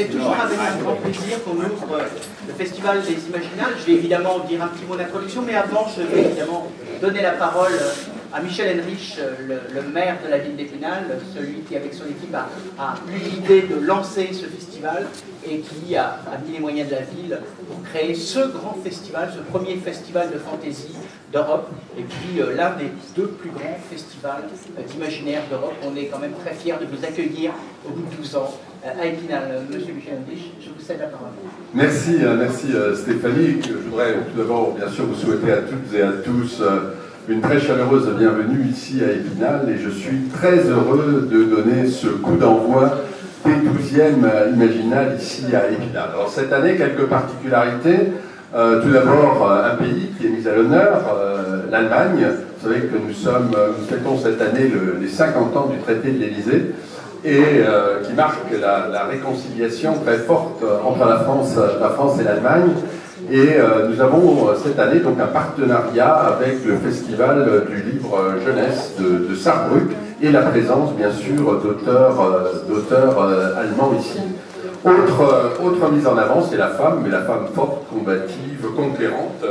C'est toujours avec un grand plaisir qu'on ouvre le Festival des Imaginales. Je vais évidemment dire un petit mot d'introduction, mais avant, je vais évidemment donner la parole à Michel Henrich, le maire de la ville d'Épinal, celui qui, avec son équipe, a eu l'idée de lancer ce festival et qui a mis les moyens de la ville pour créer ce grand festival, ce premier festival de fantaisie d'Europe, et puis l'un des deux plus grands festivals d'imaginaire d'Europe. On est quand même très fiers de vous accueillir au bout de 12 ans à Épinal. Monsieur Michel Henrich, je vous cède la parole. Merci, merci Stéphanie. Je voudrais tout d'abord, bien sûr, vous souhaiter à toutes et à tous une très chaleureuse bienvenue ici à Épinal, et je suis très heureux de donner ce coup d'envoi des 12e Imaginales ici à Épinal. Alors cette année, quelques particularités. Tout d'abord, un pays qui est mis à l'honneur, l'Allemagne. Vous savez que nous fêtons cette année les 50 ans du traité de l'Élysée, et qui marque la réconciliation très forte entre la France et l'Allemagne. Et nous avons cette année donc un partenariat avec le Festival du livre jeunesse de Saarbrück, et la présence bien sûr d'auteurs allemands ici. Autre mise en avant, c'est la femme, mais la femme forte, combative, conquérante.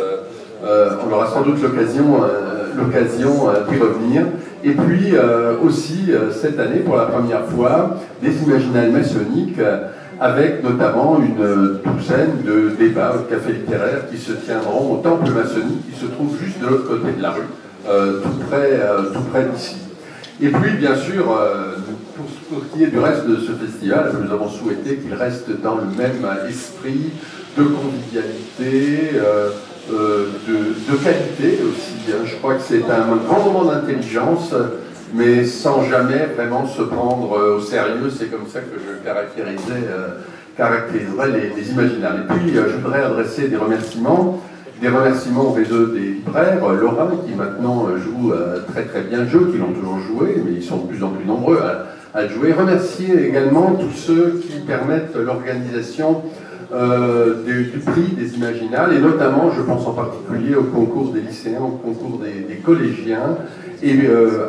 On aura sans doute l'occasion d'y revenir. Et puis aussi cette année, pour la première fois, des Imaginales maçonniques, avec notamment une douzaine de débats au café littéraire qui se tiendront au temple maçonnique, qui se trouve juste de l'autre côté de la rue, tout près d'ici. Et puis, bien sûr, pour ce qui est du reste de ce festival, nous avons souhaité qu'il reste dans le même esprit de convivialité, de qualité aussi. Je crois que c'est un grand moment d'intelligence, mais sans jamais vraiment se prendre au sérieux. C'est comme ça que je caractériserais les Imaginales. Et puis, je voudrais adresser des remerciements au réseau des libraires lorrains qui maintenant jouent très très bien le jeu, qui l'ont toujours joué, mais ils sont de plus en plus nombreux à le jouer. Remercier également tous ceux qui permettent l'organisation du prix des Imaginales, et notamment, je pense en particulier au concours des lycéens, au concours des collégiens, et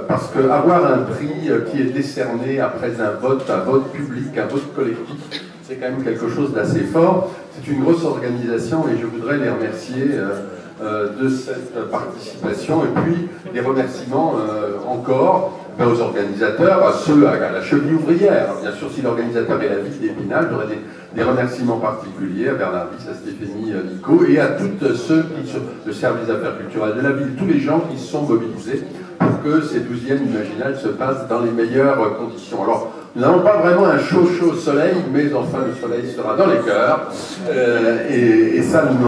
parce qu'avoir un prix qui est décerné après un vote public, un vote collectif, c'est quand même quelque chose d'assez fort. C'est une grosse organisation, et je voudrais les remercier de cette participation, et puis des remerciements encore aux organisateurs, à ceux à la cheville ouvrière. Bien sûr, si l'organisateur est la ville d'Épinal, j'aurais des remerciements particuliers à Bernard Bis, à Stéphanie Nico, et à tous ceux le service d'affaires culturelles de la ville, tous les gens qui se sont mobilisés pour que ces 12e Imaginales se passent dans les meilleures conditions. Alors, nous n'avons pas vraiment un chaud soleil, mais enfin le soleil sera dans les cœurs, et ça nous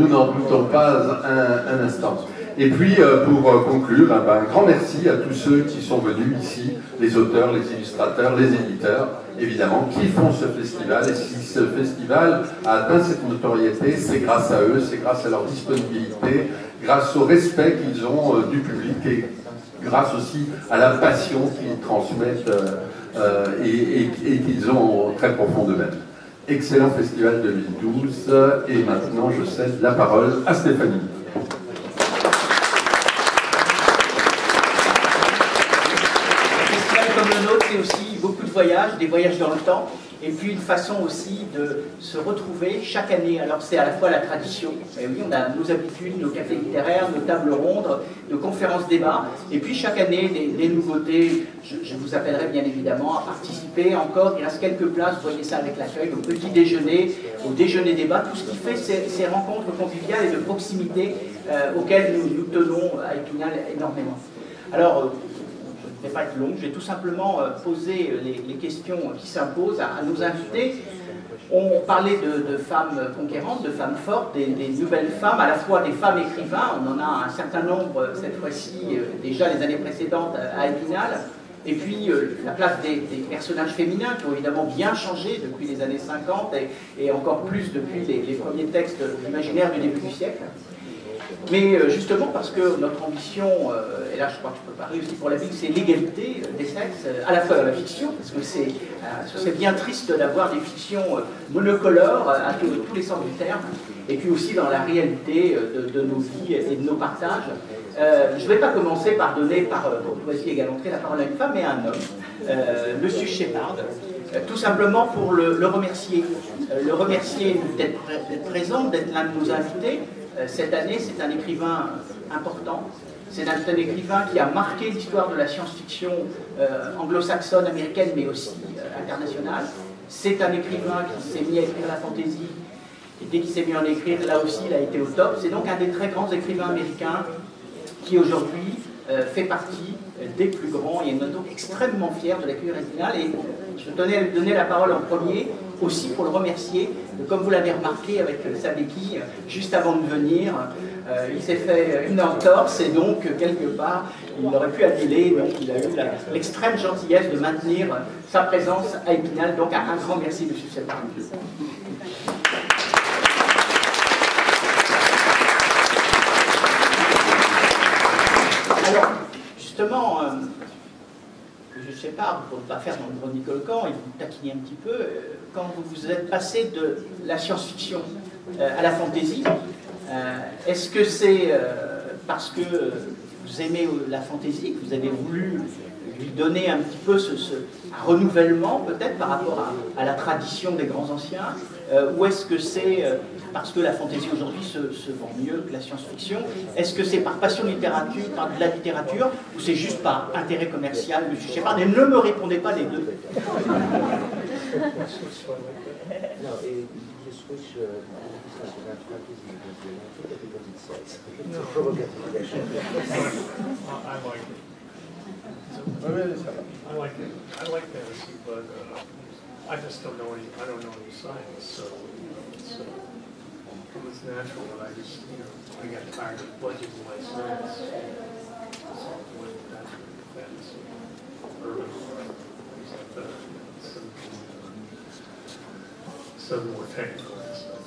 n'en doutons pas un instant. Et puis pour conclure, un grand merci à tous ceux qui sont venus ici, les auteurs, les illustrateurs, les éditeurs, évidemment, qui font ce festival. Et si ce festival a atteint cette notoriété, c'est grâce à eux, c'est grâce à leur disponibilité, grâce au respect qu'ils ont du public, et grâce aussi à la passion qu'ils transmettent et qu'ils ont très profond d'eux-mêmes. Excellent festival 2012, et maintenant je cède la parole à Stéphanie. Comme le nôtre, c'est aussi beaucoup de voyages, des voyages dans le temps, et puis une façon aussi de se retrouver chaque année. Alors c'est à la fois la tradition, et oui, on a nos habitudes, nos cafés littéraires, nos tables rondes, nos conférences débats, et puis chaque année des nouveautés. Je vous appellerai bien évidemment à participer encore. Il reste quelques places, vous voyez ça avec l'accueil, au petit déjeuner, au déjeuner débat, tout ce qui fait ces rencontres conviviales et de proximité auxquelles nous tenons à Épinal énormément. Alors, je ne vais pas être long, je vais tout simplement poser les questions qui s'imposent à nos invités. On parlait de femmes conquérantes, de femmes fortes, des nouvelles femmes, à la fois des femmes écrivains. On en a un certain nombre cette fois-ci, déjà les années précédentes à Épinal. Et puis la place des personnages féminins qui ont évidemment bien changé depuis les années 50 et encore plus depuis les premiers textes imaginaires du début du siècle. Mais justement parce que notre ambition est là je crois que je peux parler aussi pour la vie, c'est l'égalité des sexes, à la fois dans la fiction, parce que c'est bien triste d'avoir des fictions monocolores à tous les sens du terme, et puis aussi dans la réalité de nos vies et de nos partages. Je ne vais pas commencer par donner par courtoisie et galanterie la parole à une femme, mais à un homme, Monsieur Shepard, tout simplement pour le remercier. Le remercier d'être présent, d'être l'un de nos invités. Cette année, c'est un écrivain important. C'est un écrivain qui a marqué l'histoire de la science-fiction anglo-saxonne, américaine, mais aussi internationale. C'est un écrivain qui s'est mis à écrire la fantasy. Et dès qu'il s'est mis à en écrire, là aussi, il a été au top. C'est donc un des très grands écrivains américains qui aujourd'hui fait partie des plus grands et est donc extrêmement fier de l'écriture originale. Et je tenais à lui donner la parole en premier, aussi pour le remercier. Comme vous l'avez remarqué avec sa béquille, juste avant de venir, il s'est fait une entorse et donc, quelque part, il aurait pu annuler. Donc, il a eu l'extrême gentillesse de maintenir sa présence à Épinal. Donc, un grand merci, M. Shepard. Alors, justement, je ne sais pas, pour ne pas faire dans le gros Nicole-Camp et vous taquiner un petit peu, quand vous êtes passé de la science-fiction à la fantasy, est-ce que c'est parce que vous aimez la fantasy, que vous avez voulu lui donner un petit peu un renouvellement peut-être par rapport à la tradition des grands anciens, ou est-ce que c'est parce que la fantasy aujourd'hui se vend mieux que la science-fiction? Est-ce que c'est par passion de la littérature, ou c'est juste par intérêt commercial? Je ne sais pas, mais ne me répondez pas les deux. I like fantasy, but I just don't know any science, so it was natural that I got tired of bludgeoning my science. So I went back to fantasy, urban, things like that, some more technical stuff.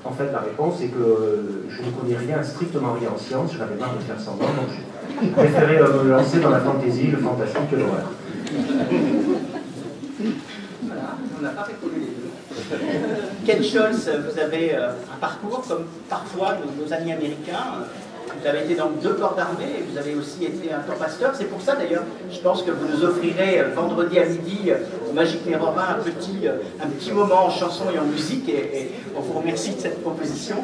En fait, la réponse est que je ne connais rien, strictement rien en science, je n'avais marre de faire semblant, donc je préférais me lancer dans la fantaisie, le fantastique et l'horreur. Voilà, on n'a pas répondu les deux. Ken Scholz, vous avez un parcours comme parfois nos amis américains. Vous avez été dans 2 corps d'armée et vous avez aussi été un temps pasteur. C'est pour ça d'ailleurs, je pense que vous nous offrirez vendredi à midi au Magic Mirror 1 un petit moment en chanson et en musique, et on vous remercie de cette proposition.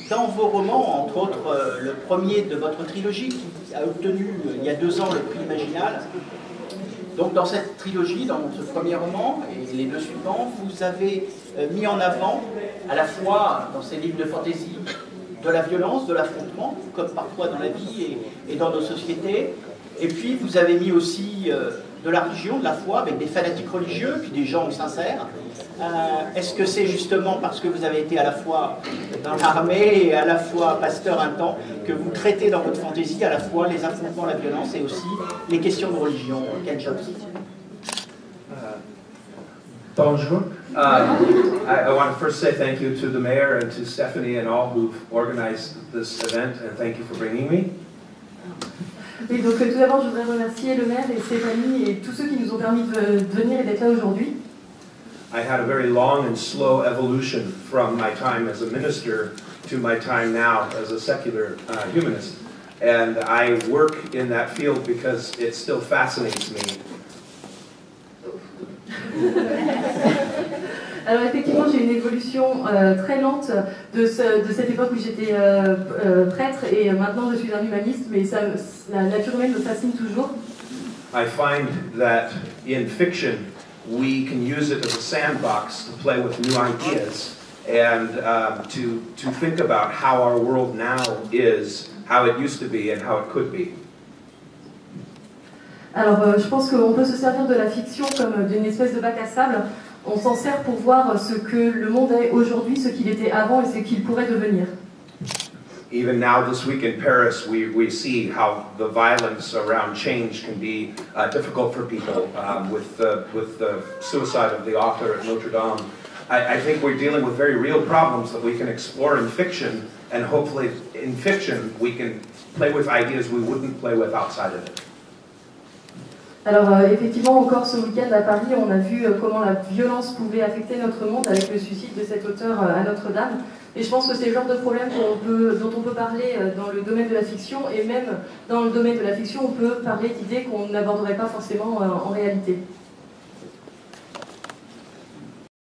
Dans vos romans, entre autres le premier de votre trilogie qui a obtenu il y a 2 ans le prix Imaginal, donc dans cette trilogie, dans ce premier roman et les 2 suivants, vous avez mis en avant, à la fois dans ces livres de fantasy, de la violence, de l'affrontement, comme parfois dans la vie et dans nos sociétés. Et puis vous avez mis aussi de la religion, de la foi, avec des fanatiques religieux, puis des gens sincères. Est-ce que c'est justement parce que vous avez été à la fois dans l'armée et à la fois pasteur un temps, que vous traitez dans votre fantaisie à la fois les affrontements, la violence et aussi les questions de religion? Ken Scholz. Bonjour. I want to first say thank you to the mayor and to Stephanie and all who've organized this event, and thank you for bringing me. Oui, donc tout d'abord, je voudrais remercier le maire et Stéphanie et tous ceux qui nous ont permis de venir et d'être là aujourd'hui. I had a very long and slow evolution from my time as a minister to my time now as a secular humanist, and I work in that field because it still fascinates me. Alors effectivement, j'ai une évolution très lente de cette époque où j'étais prêtre et maintenant je suis un humaniste, mais la nature humaine me fascine toujours. I find that in fiction we can use it as a sandbox to play with new ideas and to think about how our world now is, how it used to be and how it could be. Alors je pense qu'on peut se servir de la fiction comme d'une espèce de bac à sable. On s'en sert pour voir ce que le monde est aujourd'hui, ce qu'il était avant et ce qu'il pourrait devenir. Even now this week in Paris, we see how the violence around change can be difficult for people with the suicide of the author at Notre Dame. I think we're dealing with very real problems that we can explore in fiction, and hopefully in fiction we can play with ideas we wouldn't play with outside of it. Alors effectivement, encore ce week-end à Paris, on a vu comment la violence pouvait affecter notre monde avec le suicide de cet auteur à Notre-Dame. Et je pense que c'est le genre de problème dont on peut parler dans le domaine de la fiction, et même dans le domaine de la fiction, on peut parler d'idées qu'on n'aborderait pas forcément en réalité.